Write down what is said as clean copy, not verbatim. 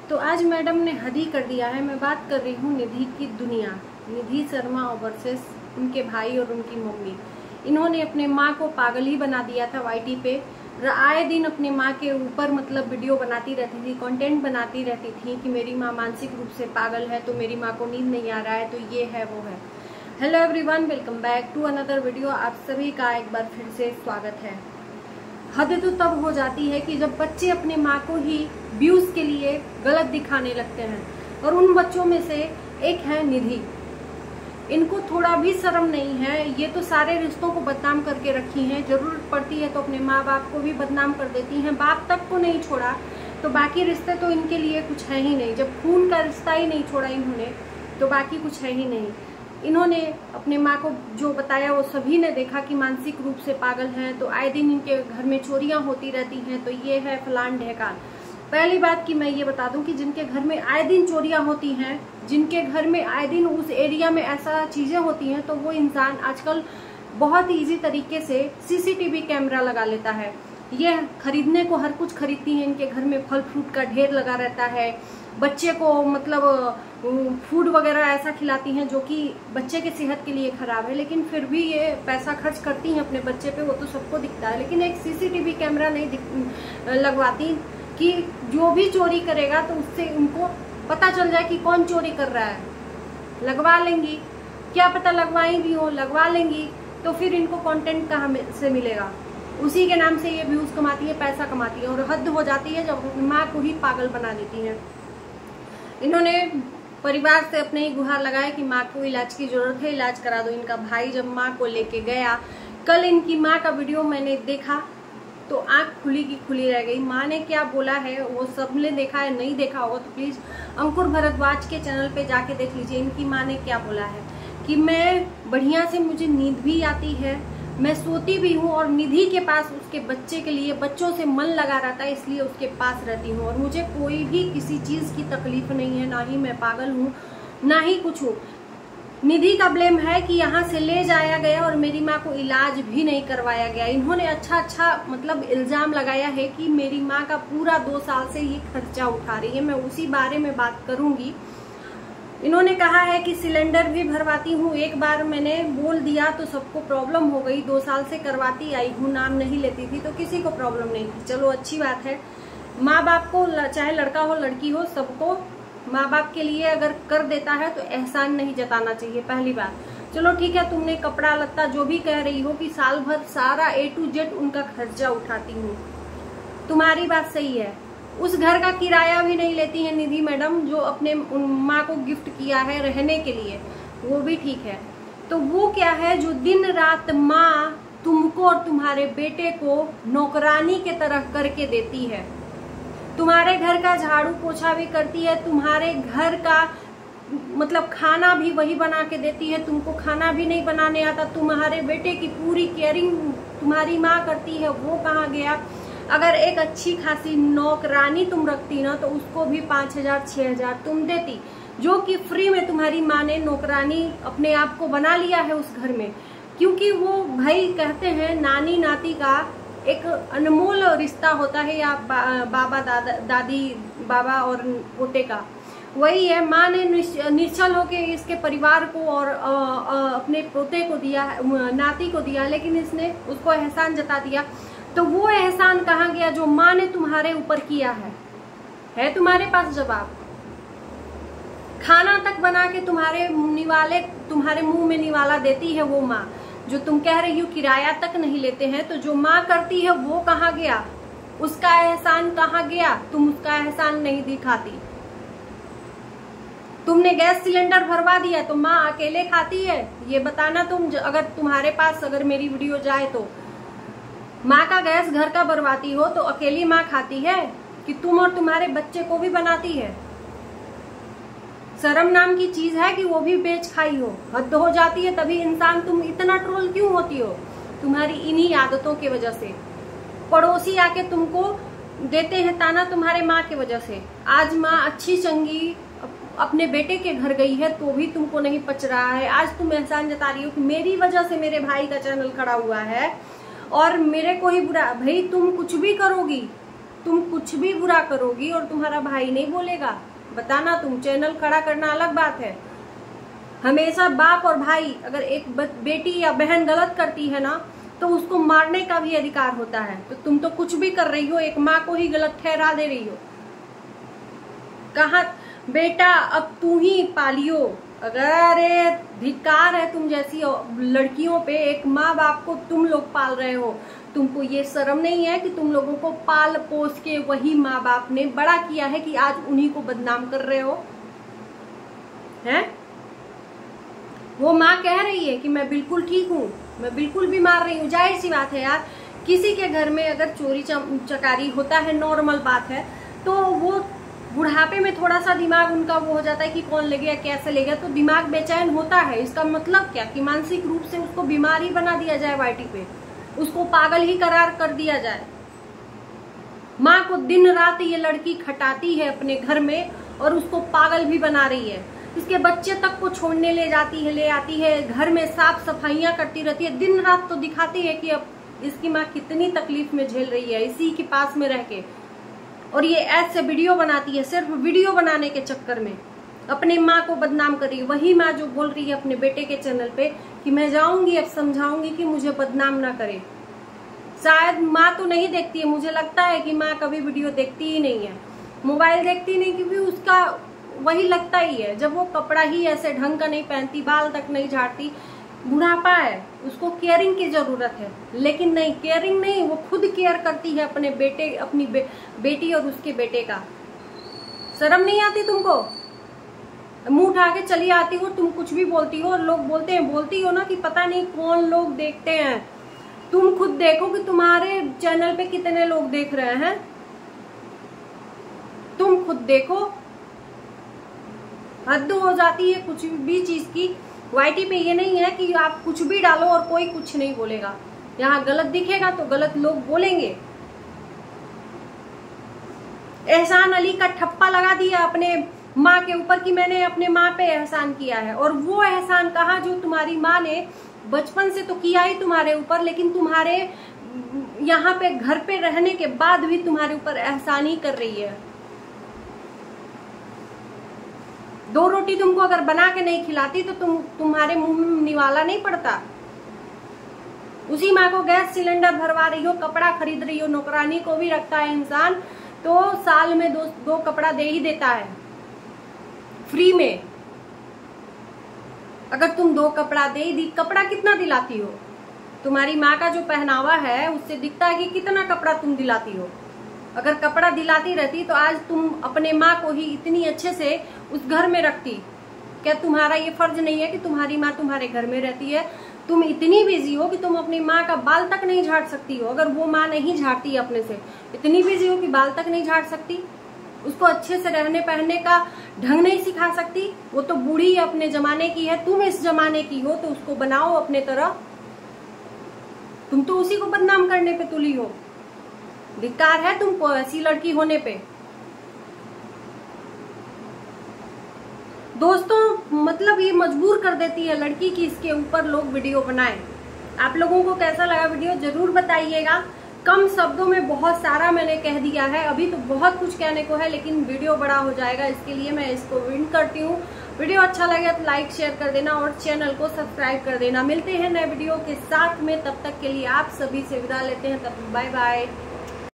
तो आज मैडम ने हद ही कर दिया है। मैं बात कर रही हूँ निधि की दुनिया, निधि शर्मा वर्सेस उनके भाई और उनकी मम्मी। इन्होंने अपने माँ को पागल ही बना दिया था। वाईटी पे आए दिन अपने माँ के ऊपर मतलब वीडियो बनाती रहती थी, कंटेंट बनाती रहती थी कि मेरी माँ मानसिक रूप से पागल है, तो मेरी माँ को नींद नहीं आ रहा है, तो ये है वो है। Hello everyone, welcome back to another video. आप सभी का एक बार फिर से स्वागत है। हद तो तब हो जाती है कि जब बच्चे अपने माँ को ही व्यूज के लिए गलत दिखाने लगते हैं, और उन बच्चों में से एक है निधि। इनको थोड़ा भी शर्म नहीं है। ये तो सारे रिश्तों को बदनाम करके रखी हैं। जरूरत पड़ती है तो अपने माँ बाप को भी बदनाम कर देती हैं। बाप तक को नहीं छोड़ा तो बाकी रिश्ते तो इनके लिए कुछ है ही नहीं। जब खून का रिश्ता ही नहीं छोड़ा इन्होंने तो बाकी कुछ है ही नहीं। इन्होंने अपने माँ को जो बताया वो सभी ने देखा कि मानसिक रूप से पागल हैं, तो आए दिन इनके घर में चोरियां होती रहती हैं, तो ये है फलान ढेकान। पहली बात कि मैं ये बता दूं कि जिनके घर में आए दिन चोरियां होती हैं, जिनके घर में आए दिन उस एरिया में ऐसा चीजें होती हैं, तो वो इंसान आजकल बहुत इजी तरीके से सीसीटीवी कैमरा लगा लेता है। ये खरीदने को हर कुछ खरीदती हैं। इनके घर में फल फ्रूट का ढेर लगा रहता है। बच्चे को मतलब फूड वगैरह ऐसा खिलाती हैं जो कि बच्चे के सेहत के लिए खराब है, लेकिन फिर भी ये पैसा खर्च करती हैं अपने बच्चे पे, वो तो सबको दिखता है। लेकिन एक सीसीटीवी कैमरा नहीं लगवाती कि जो भी चोरी करेगा तो उससे उनको पता चल जाए कि कौन चोरी कर रहा है। लगवा लेंगी, क्या पता लगवाई भी हो, लगवा लेंगी, तो फिर इनको कंटेंट कहाँ से मिलेगा। उसी के नाम से ये व्यूज कमाती है, पैसा कमाती है। और हद हो जाती है जब माँ को ही पागल बना देती है। इन्होंने परिवार से अपने ही गुहार लगाया कि माँ को इलाज की जरूरत है, इलाज करा दो। इनका भाई जब माँ को लेके गया, कल इनकी माँ का वीडियो मैंने देखा तो आंख खुली की खुली रह गई। माँ ने क्या बोला है वो सबने देखा है, नहीं देखा होगा तो प्लीज अंकुर भारद्वाज के चैनल पे जाके देख लीजिए। इनकी माँ ने क्या बोला है कि मैं बढ़िया से, मुझे नींद भी आती है, मैं सोती भी हूँ, और निधि के पास उसके बच्चे के लिए, बच्चों से मन लगा रहता है, इसलिए उसके पास रहती हूँ, और मुझे कोई भी किसी चीज की तकलीफ नहीं है, ना ही मैं पागल हूँ, ना ही कुछ हूँ। निधि का ब्लेम है कि यहाँ से ले जाया गया और मेरी माँ को इलाज भी नहीं करवाया गया। इन्होंने अच्छा मतलब इल्जाम लगाया है कि मेरी माँ का पूरा 2 साल से ये खर्चा उठा रही है। मैं उसी बारे में बात करूंगी। इन्होंने कहा है कि सिलेंडर भी भरवाती हूँ, एक बार मैंने बोल दिया तो सबको प्रॉब्लम हो गई। 2 साल से करवाती आई हूँ, नाम नहीं लेती थी तो किसी को प्रॉब्लम नहीं थी। चलो अच्छी बात है। माँ बाप को, चाहे लड़का हो लड़की हो, सबको माँ बाप के लिए अगर कर देता है तो एहसान नहीं जताना चाहिए, पहली बात। चलो ठीक है, तुमने कपड़ा लत्ता जो भी कह रही हो कि साल भर सारा A to Z उनका खर्चा उठाती हूँ, तुम्हारी बात सही है। उस घर का किराया भी नहीं लेती है निधि मैडम, जो अपने माँ को गिफ्ट किया है रहने के लिए, वो भी ठीक है। तो वो क्या है जो दिन रात माँ तुमको और तुम्हारे बेटे को नौकरानी के तरह करके देती है। तुम्हारे घर का झाड़ू पोछा भी करती है, तुम्हारे घर का मतलब खाना भी वही बना के देती है। तुमको खाना भी नहीं बनाने आता। तुम्हारे बेटे की पूरी केयरिंग तुम्हारी माँ करती है, वो कहाँ गया। अगर एक अच्छी खासी नौकरानी तुम रखती ना तो उसको भी 5,000 6,000 तुम देती, जो कि फ्री में तुम्हारी माँ ने नौकरानी अपने आप को बना लिया है उस घर में। क्योंकि वो भाई कहते हैं नानी नाती का एक अनमोल रिश्ता होता है, या बाबा दादी बाबा और पोते का, वही है। माँ ने निश्चल होके इसके परिवार को और अपने पोते को दिया, नाती को दिया, लेकिन इसने उसको एहसान जता दिया। तो वो एहसान कहाँ गया जो माँ ने तुम्हारे ऊपर किया है तुम्हारे पास जवाब? खाना तक बना के तुम्हारे मुंह में निवाला देती है वो माँ, जो तुम कह रही हो किराया तक नहीं लेते हैं। तो जो माँ करती है वो कहाँ गया? उसका एहसान कहाँ गया? तुम उसका एहसान नहीं दिखाती। तुमने गैस सिलेंडर भरवा दिया तो माँ अकेले खाती है, ये बताना तुम। अगर तुम्हारे पास अगर मेरी वीडियो जाए तो माँ का गैस घर का भरवाती हो तो अकेली माँ खाती है कि तुम और तुम्हारे बच्चे को भी बनाती है? शर्म नाम की चीज है कि वो भी बेच खाई हो। हद हो जाती है। तभी इंसान, तुम इतना ट्रोल क्यों होती हो? तुम्हारी इन्हीं आदतों की वजह से। पड़ोसी आके तुमको देते हैं ताना तुम्हारे माँ की वजह से। आज माँ अच्छी चंगी अपने बेटे के घर गई है तो भी तुमको नहीं पच रहा है। आज तुम एहसान जता रही हो कि मेरी वजह से मेरे भाई का चैनल खड़ा हुआ है और मेरे को ही बुरा। भाई तुम कुछ भी करोगी, तुम कुछ भी बुरा करोगी और तुम्हारा भाई नहीं बोलेगा? बताना, तुम चैनल खड़ा करना अलग बात है। हमेशा बाप और भाई, अगर एक बेटी या बहन गलत करती है ना तो उसको मारने का भी अधिकार होता है। तो तुम तो कुछ भी कर रही हो, एक माँ को ही गलत ठहरा दे रही हो। कहा बेटा अब तू ही पालियो। अगर धिक्कार है तुम जैसी लड़कियों पे, एक माँ बाप को तुम लोग पाल रहे हो। तुमको ये शर्म नहीं है कि तुम लोगों को पाल पोस के वही माँ बाप ने बड़ा किया है कि आज उन्हीं को बदनाम कर रहे हो? हैं? वो माँ कह रही है कि मैं बिल्कुल ठीक हूँ, मैं बिल्कुल बीमार रही हूँ। जाहिर सी बात है यार, किसी के घर में अगर चोरी चकारी होता है, नॉर्मल बात है, तो वो बुढ़ापे में थोड़ा सा दिमाग उनका वो हो जाता है कि कौन ले गया, कैसे ले गया, तो दिमाग बेचैन होता है। इसका मतलब क्या कि मानसिक रूप से उसको बीमार ही बना दिया जाए, वाईटी पे उसको पागल ही करार कर दिया जाए। माँ को दिन रात ये लड़की खटाती है अपने घर में और उसको पागल भी बना रही है। इसके बच्चे तक को छोड़ने ले जाती है, ले आती है, घर में साफ सफाइयां करती रहती है, दिन रात तो दिखाती है कि अब इसकी माँ कितनी तकलीफ में झेल रही है इसी के पास में रह के। और ये ऐसे वीडियो बनाती है, सिर्फ वीडियो बनाने के चक्कर में अपने माँ को बदनाम कर रही है। वही माँ जो बोल रही है अपने बेटे के चैनल पे कि मैं जाऊंगी, अब समझाऊंगी कि मुझे बदनाम ना करे। शायद माँ तो नहीं देखती है, मुझे लगता है कि माँ कभी वीडियो देखती ही नहीं है, मोबाइल देखती नहीं, क्योंकि उसका वही लगता ही है। जब वो कपड़ा ही ऐसे ढंग का नहीं पहनती, बाल तक नहीं झाड़ती, बुढ़ापा है, उसको केयरिंग की जरूरत है। लेकिन नहीं, केयरिंग नहीं, वो खुद केयर करती है अपने बेटे, अपनी बेटी और उसके बेटे का। शर्म नहीं आती तुमको? मुंह उठा के चली आती हो, तुम कुछ भी बोलती हो और लोग बोलते हैं, बोलती हो ना कि पता नहीं कौन लोग देखते हैं। तुम खुद देखो कि तुम्हारे चैनल पे कितने लोग देख रहे हैं, तुम खुद देखो। हद हो जाती है कुछ भी चीज की। वाईटी पे ये नहीं है कि आप कुछ भी डालो और कोई कुछ नहीं बोलेगा। यहाँ गलत दिखेगा तो गलत लोग बोलेंगे। एहसान अली का ठप्पा लगा दिया अपने माँ के ऊपर कि मैंने अपने माँ पे एहसान किया है। और वो एहसान कहा जो तुम्हारी माँ ने बचपन से तो किया ही तुम्हारे ऊपर, लेकिन तुम्हारे यहाँ पे घर पे रहने के बाद भी तुम्हारे ऊपर एहसान ही कर रही है। 2 रोटी तुमको अगर बना के नहीं खिलाती तो तुम्हारे मुंह में निवाला नहीं पड़ता। उसी माँ को गैस सिलेंडर भरवा रही हो, कपड़ा खरीद रही हो, नौकरानी को भी रखता है इंसान तो साल में दो कपड़ा दे ही देता है फ्री में। अगर तुम 2 कपड़ा दे दी, कपड़ा कितना दिलाती हो? तुम्हारी माँ का जो पहनावा है उससे दिखता है कि कितना कपड़ा तुम दिलाती हो। अगर कपड़ा दिलाती रहती तो आज तुम अपने माँ को ही इतनी अच्छे से उस घर में रखती। क्या तुम्हारा ये फर्ज नहीं है कि तुम्हारी माँ तुम्हारे घर में रहती है? तुम इतनी बिजी हो कि तुम अपनी माँ का बाल तक नहीं झाड़ सकती हो। अगर वो माँ नहीं झाड़ती अपने से, इतनी बिजी हो कि बाल तक नहीं झाड़ सकती, उसको अच्छे से रहने पहनने का ढंग नहीं सिखा सकती। वो तो बूढ़ी अपने जमाने की है, तुम इस जमाने की हो तो उसको बनाओ अपने तरह। तुम तो उसी को बदनाम करने पे तुली हो। धिक्कार है तुमको ऐसी लड़की होने पे। दोस्तों मतलब ये मजबूर कर देती है लड़की की इसके ऊपर लोग वीडियो बनाएं। आप लोगों को कैसा लगा वीडियो जरूर बताइएगा। कम शब्दों में बहुत सारा मैंने कह दिया है, अभी तो बहुत कुछ कहने को है लेकिन वीडियो बड़ा हो जाएगा, इसके लिए मैं इसको विंड करती हूँ। वीडियो अच्छा लगे तो लाइक शेयर कर देना और चैनल को सब्सक्राइब कर देना। मिलते हैं नए वीडियो के साथ में, तब तक के लिए आप सभी से विदा लेते हैं। तब बाय बाय।